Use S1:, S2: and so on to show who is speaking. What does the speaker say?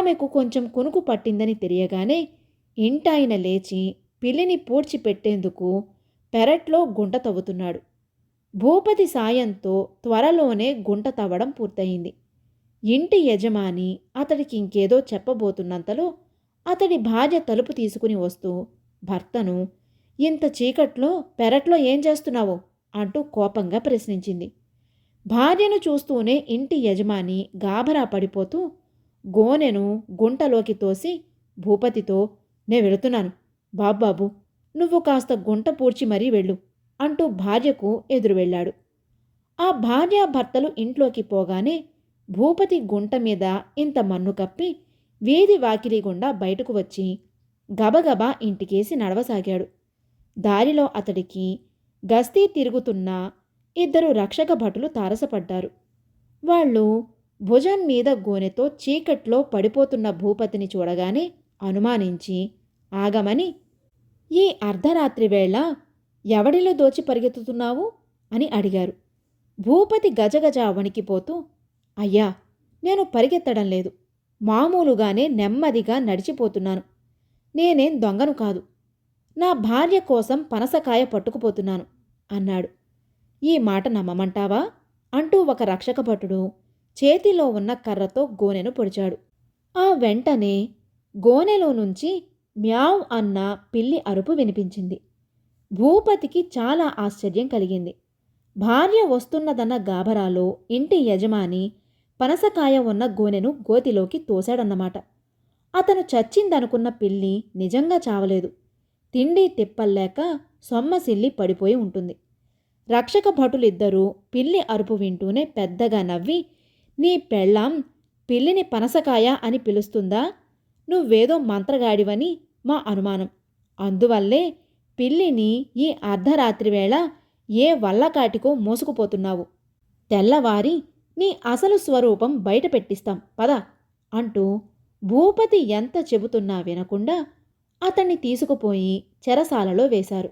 S1: ఆమెకు కొంచెం కునుకు పట్టిందని తెలియగానే ఇంటాయన లేచి పిల్లిని పూడ్చిపెట్టేందుకు పెరట్లో గుంట తవ్వుతున్నాడు. భూపతి సాయంతో త్వరలోనే గుంట తవ్వడం పూర్తయింది. ఇంటి యజమాని అతడికి ఇంకేదో చెప్పబోతున్నంతలో అతడి భార్య తలుపు తీసుకుని వస్తూ భర్తను, ఇంత చీకట్లో పెరట్లో ఏం చేస్తున్నావు అంటూ కోపంగా ప్రశ్నించింది. భార్యను చూస్తూనే ఇంటి యజమాని గాభరా పడిపోతూ గోనెను గుంటలోకి తోసి భూపతితో, నే వెళుతున్నాను బాబ్బాబు, నువ్వు కాస్త గుంట పూడ్చి మరీ వెళ్ళు అంటూ భార్యకు ఎదురు వెళ్ళాడు. ఆ భార్యాభర్తలు ఇంట్లోకి పోగానే భూపతి గుంట మీద ఇంత మన్ను కప్పి వీధి వాకిలి గుండా బయటకు వచ్చి గబగబా ఇంటికేసి నడవసాగాడు. దారిలో అతడికి గస్తీ తిరుగుతున్న 2 రక్షక భటులు తారసపడ్డారు. వాళ్ళు భుజం మీద గోనెతో చీకట్లో పడిపోతున్న భూపతిని చూడగానే అనుమానించి ఆగమని, ఈ అర్ధరాత్రి వేళ ఎవడిలో దోచి పరిగెత్తుతున్నావు అని అడిగారు. భూపతి గజగజ వణికిపోతూ, అయ్యా, నేను పరిగెత్తడం లేదు, మామూలుగానే నెమ్మదిగా నడిచిపోతున్నాను. నేనేం దొంగను కాదు, నా భార్య కోసం పనసకాయ పట్టుకుపోతున్నాను అన్నాడు. ఈ మాట నమ్మమంటావా అంటూ ఒక రక్షకభటుడు చేతిలో ఉన్న కర్రతో గోనెను పొడిచాడు. ఆ వెంటనే గోనెలో నుంచి మ్యావ్ అన్న పిల్లి అరుపు వినిపించింది. భూపతికి చాలా ఆశ్చర్యం కలిగింది. భార్య వస్తున్నదన్న గాభరాలో ఇంటి యజమాని పనసకాయ ఉన్న గోనెను గోతిలోకి తోశాడన్నమాట. అతను చచ్చిందనుకున్న పిల్లి నిజంగా చావలేదు. తిండి తిప్పల్లేక సొమ్మసిల్లి పడిపోయి ఉంటుంది. రక్షక భటులిద్దరూ పిల్లి అరుపు వింటూనే పెద్దగా నవ్వి, నీ పెళ్ళాం పిల్లిని పనసకాయ అని పిలుస్తుందా? నువ్వేదో మంత్రగాడివని మా అనుమానం. అందువల్లే పిల్లిని ఈ అర్ధరాత్రి వేళ ఏ వల్లకాటికో మోసుకుపోతున్నావు. తెల్లవారి నీ అసలు స్వరూపం బయట పెట్టిస్తాం పద అంటూ భూపతి ఎంత చెబుతున్నా వినకుండా అతన్ని తీసుకుపోయి చెరసాలలో వేశారు.